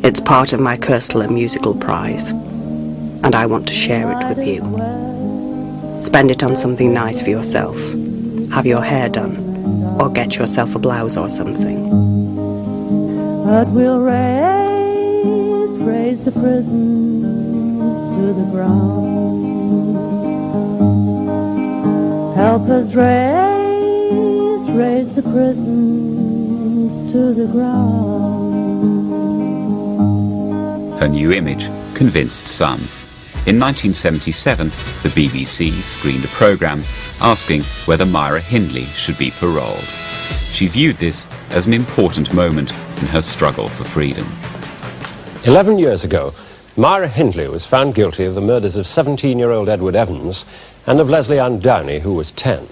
Speaker 6: It's part of my Kersler Musical Prize, and I want to share it with you. Spend it on something nice for yourself. Have your hair done, or get yourself a blouse or something.
Speaker 11: But we'll raise the prisons to the ground. Help us raise the prisons to the ground.
Speaker 1: Her new image convinced some. In 1977, the BBC screened a programme asking whether Myra Hindley should be paroled. She viewed this as an important moment in her struggle for freedom.
Speaker 12: 11 years ago, Myra Hindley was found guilty of the murders of 17-year-old Edward Evans and of Leslie Ann Downey, who was 10.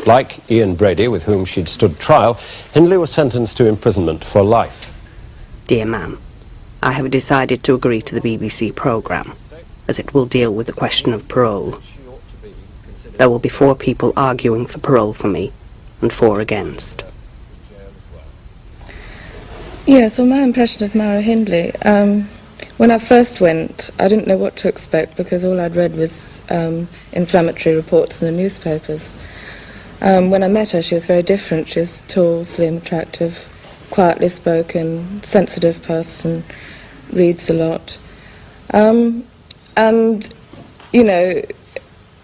Speaker 12: Like Ian Brady, with whom she'd stood trial, Hindley was sentenced to imprisonment for life.
Speaker 6: Dear Ma'am, I have decided to agree to the BBC programme, as it will deal with the question of parole. There will be 4 people arguing for parole for me, and 4 against.
Speaker 13: Yes, well, my impression of Myra Hindley, when I first went, I didn't know what to expect because all I'd read was inflammatory reports in the newspapers. When I met her, she was very different. She was tall, slim, attractive, quietly spoken, sensitive person, reads a lot. And, you know,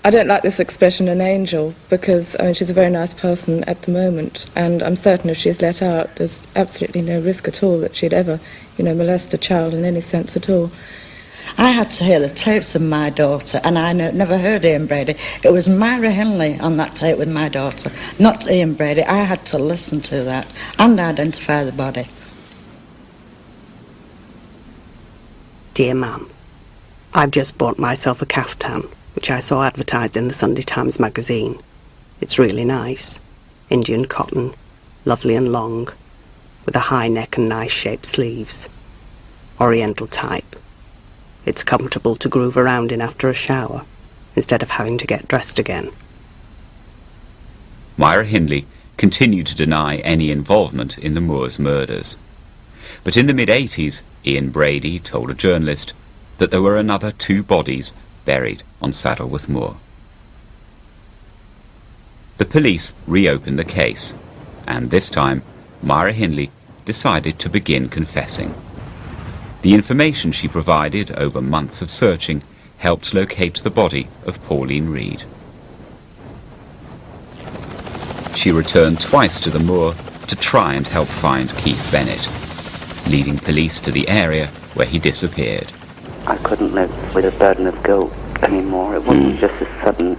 Speaker 13: I don't like this expression, an angel, because, I mean, she's a very nice person at the moment, and I'm certain if she's let out, there's absolutely no risk at all that she'd ever, you know, molest a child in any sense at all.
Speaker 14: I had to hear the tapes of my daughter, and I never heard Ian Brady. It was Myra Hindley on that tape with my daughter, not Ian Brady. I had to listen to that and identify the body.
Speaker 6: Dear Ma'am, I've just bought myself a caftan, which I saw advertised in the Sunday Times magazine. It's really nice. Indian cotton, lovely and long, with a high neck and nice shaped sleeves. Oriental type. It's comfortable to groove around in after a shower, instead of having to get dressed again.
Speaker 1: Myra Hindley continued to deny any involvement in the Moors murders. But in the mid-80s, Ian Brady told a journalist that there were another 2 bodies buried on Saddleworth Moor. The police reopened the case, and this time Myra Hindley decided to begin confessing. The information she provided over months of searching helped locate the body of Pauline Reed. she returned twice to the moor to try and help find Keith Bennett, leading police to the area where he disappeared.
Speaker 15: I couldn't live with a burden of guilt anymore. It wasn't just a sudden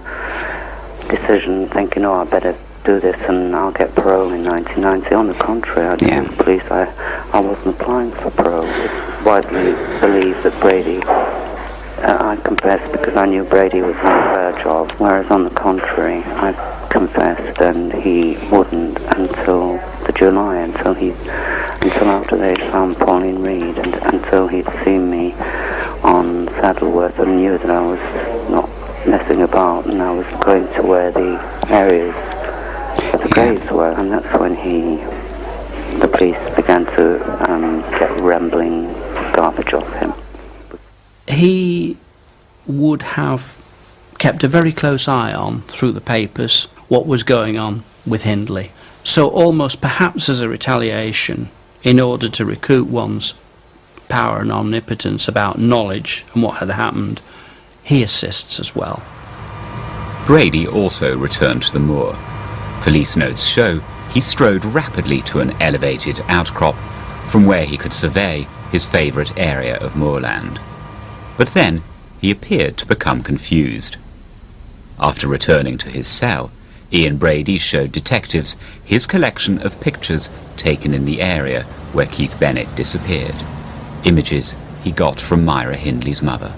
Speaker 15: decision thinking, oh, I better do this and I'll get parole in 1990. On the contrary, I told the police I wasn't applying for parole. It's widely believed that Brady, I confessed because I knew Brady was on the verge of, whereas on the contrary, I confessed and he wouldn't until the July, until after they'd found Pauline Reed and until he'd seen me on Saddleworth and knew that I was not messing about and I was going to where the areas of the graves were, and that's when the police began to get rambling garbage off him.
Speaker 2: He would have kept a very close eye on, through the papers, what was going on with Hindley. So almost perhaps as a retaliation, in order to recoup one's power and omnipotence about knowledge and what had happened, he assists as well.
Speaker 1: Brady also returned to the moor. Police notes show he strode rapidly to an elevated outcrop from where he could survey his favourite area of moorland. But then he appeared to become confused. After returning to his cell, Ian Brady showed detectives his collection of pictures taken in the area where Keith Bennett disappeared, images he got from Myra Hindley's mother.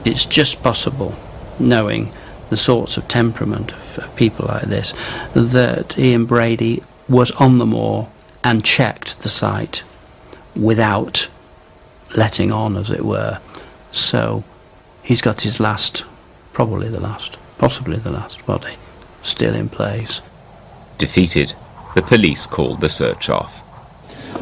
Speaker 2: It's just possible, knowing the sorts of temperament of people like this, that Ian Brady was on the moor and checked the site without letting on, as it were. So he's got his possibly the last body still in place.
Speaker 1: Defeated, the police called the search off.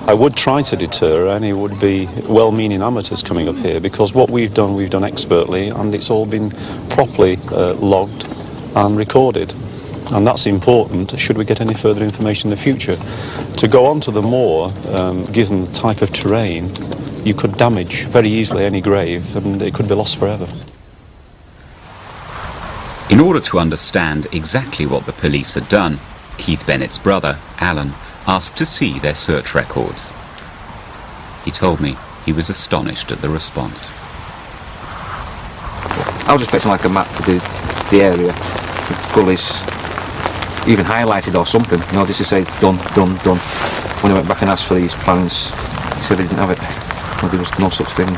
Speaker 16: I would try to deter any would-be well-meaning amateurs coming up here, because what we've done expertly, and it's all been properly logged and recorded. And that's important should we get any further information in the future. To go onto the moor, given the type of terrain, you could damage very easily any grave and it could be lost forever.
Speaker 1: In order to understand exactly what the police had done, Keith Bennett's brother, Alan, asked to see their search records. He told me he was astonished at the response.
Speaker 5: I was expecting like a map of the area, the gullies, even highlighted or something, you know, just to say done. When I went back and asked for these plans, they said they didn't have it. Well, there was no such thing.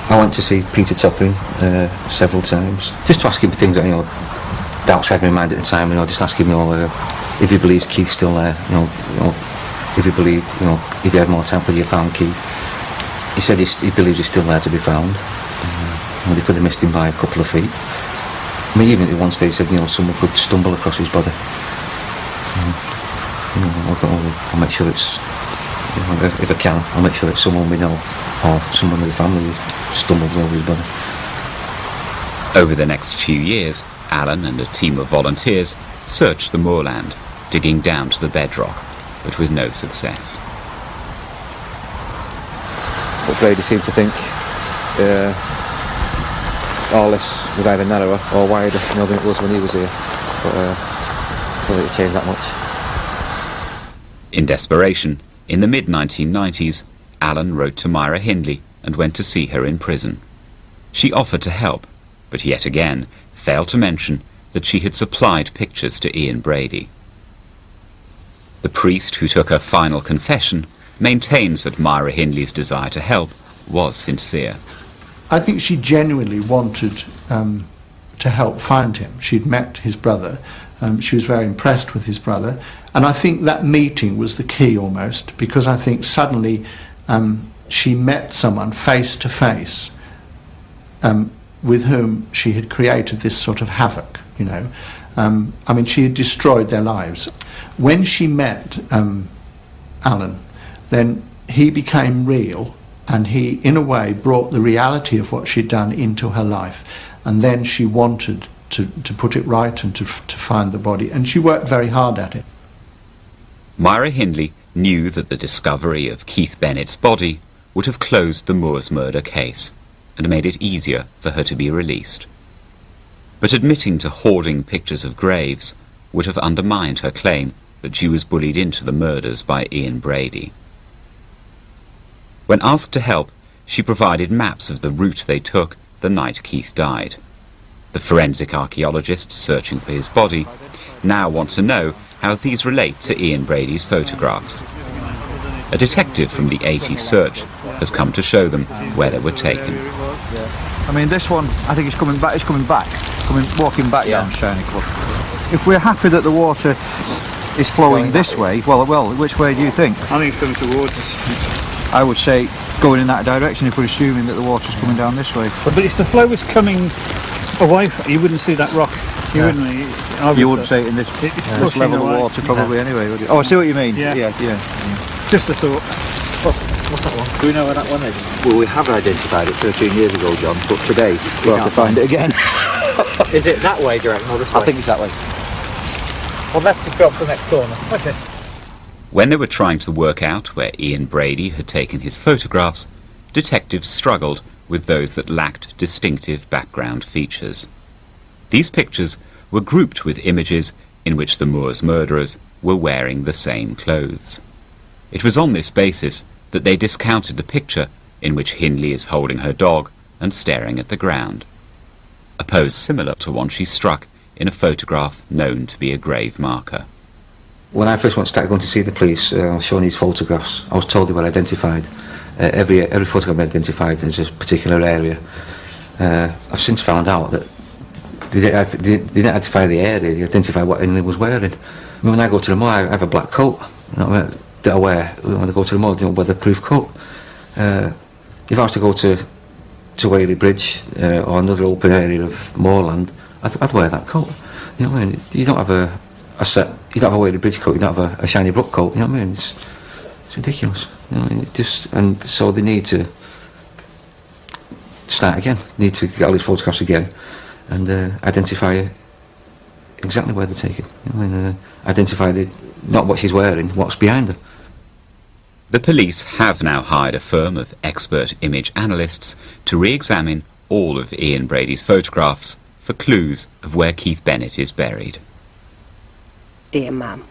Speaker 5: I went to see Peter Topping several times, just to ask him things that, you know, doubts I had in my mind at the time, you know, just ask him, you know, if he believes Keith's still there, you know, if he believed, you know, if he had more time, could he have found Keith? He said he believes he's still there to be found. And they could have missed him by a couple of feet. I mean, even at one stage he said, you know, someone could stumble across his body. So, you know, I thought, oh, I'll make sure it's, you know, if I can, I'll make sure it's someone we know or someone in the family who stumbles over his body.
Speaker 1: Over the next few years, Alan and a team of volunteers searched the moorland, digging down to the bedrock, but with no success.
Speaker 5: But Brady seemed to think all this was either narrower or wider, you know, than it was when he was here. But I don't think it changed that much.
Speaker 1: In desperation, in the mid-1990s, Alan wrote to Myra Hindley and went to see her in prison. She offered to help, but yet again failed to mention that she had supplied pictures to Ian Brady. The priest who took her final confession maintains that Myra Hindley's desire to help was sincere.
Speaker 17: I think she genuinely wanted to help find him. She'd met his brother. She was very impressed with his brother. And I think that meeting was the key almost, because I think suddenly she met someone face to face with whom she had created this sort of havoc, you know. I mean, she had destroyed their lives. When she met Alan, then he became real, and he, in a way, brought the reality of what she'd done into her life. And then she wanted to put it right and to find the body, and she worked very hard at it.
Speaker 1: Myra Hindley knew that the discovery of Keith Bennett's body would have closed the Moors murder case and made it easier for her to be released. But admitting to hoarding pictures of graves would have undermined her claim that she was bullied into the murders by Ian Brady. When asked to help, she provided maps of the route they took the night Keith died. The forensic archaeologists searching for his body now want to know how these relate to Ian Brady's photographs. A detective from the 80s search has come to show them where they were taken.
Speaker 18: I mean, this one, I think it's coming back, walking back down Shiny Clough. If we're happy that the water is flowing this way, well, which way do you think?
Speaker 19: I think it's coming towards us.
Speaker 18: I would say going in that direction if we're assuming that the water's coming down this way.
Speaker 19: But if the flow was coming away, you wouldn't see that rock. You wouldn't
Speaker 18: say it in this level of water probably anyway, would you? Oh, I see what you mean. Yeah.
Speaker 19: Just a thought.
Speaker 18: What's that one? Do we know where that one is? Well, we have identified it 13 years ago, John, but today we'll have to find it again.
Speaker 20: Is it that way, do you reckon, or this way?
Speaker 18: I think it's that way.
Speaker 20: Well, let's just go up to the next corner. Okay.
Speaker 1: When they were trying to work out where Ian Brady had taken his photographs, detectives struggled with those that lacked distinctive background features. These pictures were grouped with images in which the Moors murderers were wearing the same clothes. It was on this basis that they discounted the picture in which Hindley is holding her dog and staring at the ground, a pose similar to one she struck in a photograph known to be a grave marker.
Speaker 5: When I first started going to see the police, showing these photographs, I was told they were identified. Every photograph identified as a particular area. I've since found out that they didn't identify the area, they identified what Hindley was wearing. I mean, when I go to the mall, I have a black coat. You know, that I wear when I go to the mall, a weatherproof coat. If I was to go to Whaley Bridge or another open area of moorland, I'd wear that coat. You know what I mean? You don't have you don't have a Whaley Bridge coat, you don't have a Shiny Brook coat. You know what I mean? It's ridiculous. You know what I mean? And so they need to start again. They need to get all these photographs again and identify exactly where they're taken. You know what I mean? Identify not what she's wearing, what's behind her.
Speaker 1: The police have now hired a firm of expert image analysts to re-examine all of Ian Brady's photographs for clues of where Keith Bennett is buried.
Speaker 6: Dear Ma'am,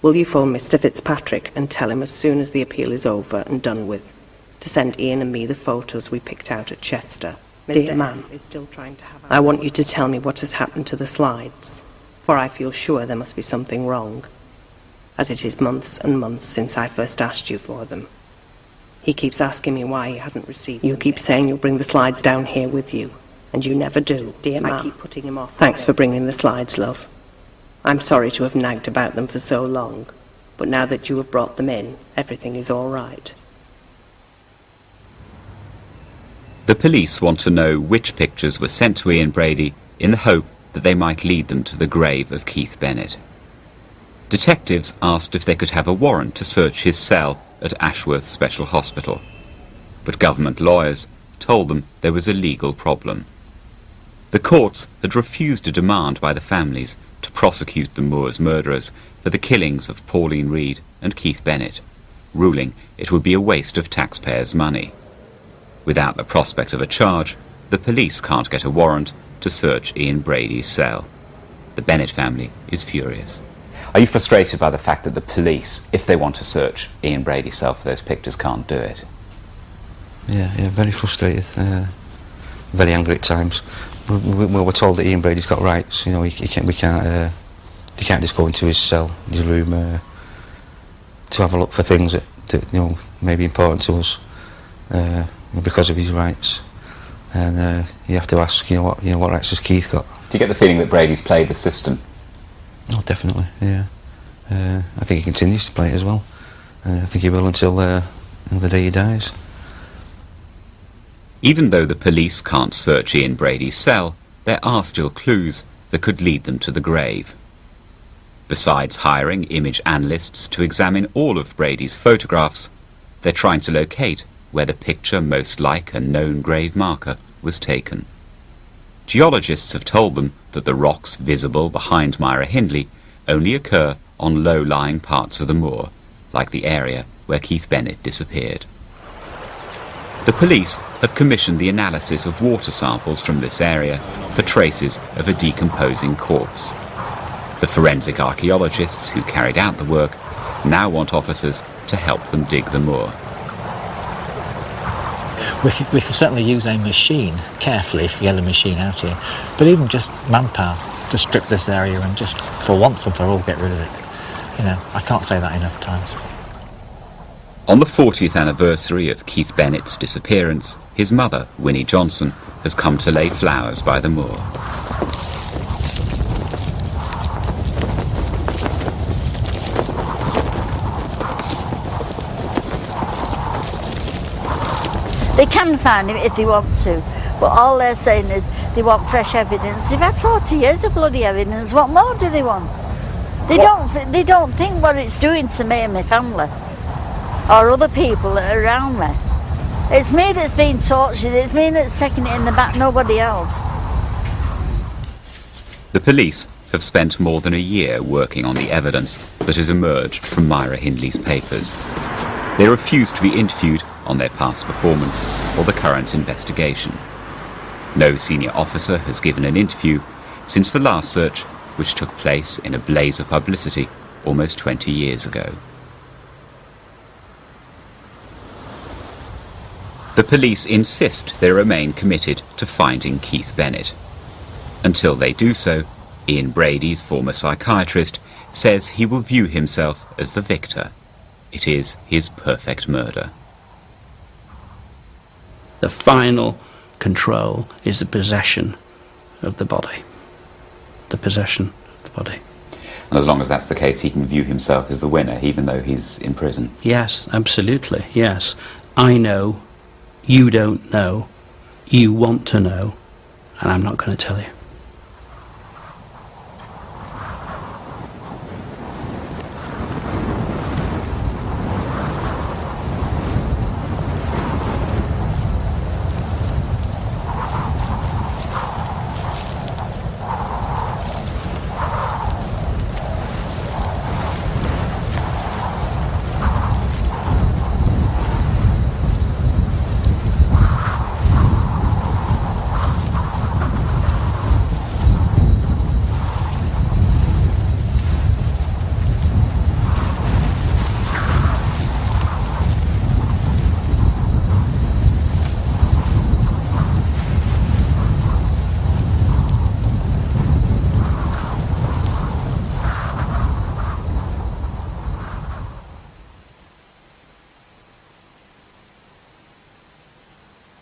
Speaker 6: will you phone Mr. Fitzpatrick and tell him as soon as the appeal is over and done with to send Ian and me the photos we picked out at Chester? Dear Ma'am, I want you to tell me what has happened to the slides, for I feel sure there must be something wrong, as it is months and months since I first asked you for them. He keeps asking me why he hasn't received them. You keep saying you'll bring the slides down here with you, and you never do. Dear Ma'am, I keep putting him off. Thanks for bringing the slides, love. I'm sorry to have nagged about them for so long, but now that you have brought them in, everything is all right.
Speaker 1: The police want to know which pictures were sent to Ian Brady in the hope that they might lead them to the grave of Keith Bennett. Detectives asked if they could have a warrant to search his cell at Ashworth Special Hospital, but government lawyers told them there was a legal problem. The courts had refused a demand by the families to prosecute the Moors murderers for the killings of Pauline Reed and Keith Bennett, ruling it would be a waste of taxpayers' money. Without the prospect of a charge, the police can't get a warrant to search Ian Brady's cell. The Bennett family is furious. Are you frustrated by the fact that the police, if they want to search Ian Brady's cell for those pictures, can't do it?
Speaker 5: Yeah, very frustrated. Very angry at times. We're told that Ian Brady's got rights. You know, they can't just go into his cell, his room, to have a look for things that you know may be important to us because of his rights. And you have to ask, what rights has Keith got?
Speaker 1: Do you get the feeling that Brady's played the system?
Speaker 5: Oh, definitely, yeah. I think he continues to play it as well. I think he will until the day he dies.
Speaker 1: Even though the police can't search Ian Brady's cell, there are still clues that could lead them to the grave. Besides hiring image analysts to examine all of Brady's photographs, they're trying to locate where the picture most like a known grave marker was taken. Geologists have told them that the rocks visible behind Myra Hindley only occur on low-lying parts of the moor, like the area where Keith Bennett disappeared. The police have commissioned the analysis of water samples from this area for traces of a decomposing corpse. The forensic archaeologists who carried out the work now want officers to help them dig the moor.
Speaker 20: We can certainly use a machine carefully if you get a machine out here, but even just manpower to strip this area and just for once and for all get rid of it. You know, I can't say that enough times.
Speaker 1: On the 40th anniversary of Keith Bennett's disappearance, his mother, Winnie Johnson, has come to lay flowers by the moor.
Speaker 21: They can find him if they want to, but all they're saying is they want fresh evidence. They've had 40 years of bloody evidence. What more do they want? They don't think what it's doing to me and my family, or other people that are around me. It's me that's being tortured. It's me that's taking it in the back. Nobody else.
Speaker 1: The police have spent more than a year working on the evidence that has emerged from Myra Hindley's papers. They refuse to be interviewed on their past performance or the current investigation. No senior officer has given an interview since the last search, which took place in a blaze of publicity almost 20 years ago. The police insist they remain committed to finding Keith Bennett. Until they do so, Ian Brady's former psychiatrist says he will view himself as the victor. It is his perfect murder.
Speaker 2: The final control is the possession of the body. The possession of the body.
Speaker 1: And as long as that's the case, he can view himself as the winner, even though he's in prison.
Speaker 2: Yes, absolutely, yes. I know, you don't know, you want to know, and I'm not going to tell you.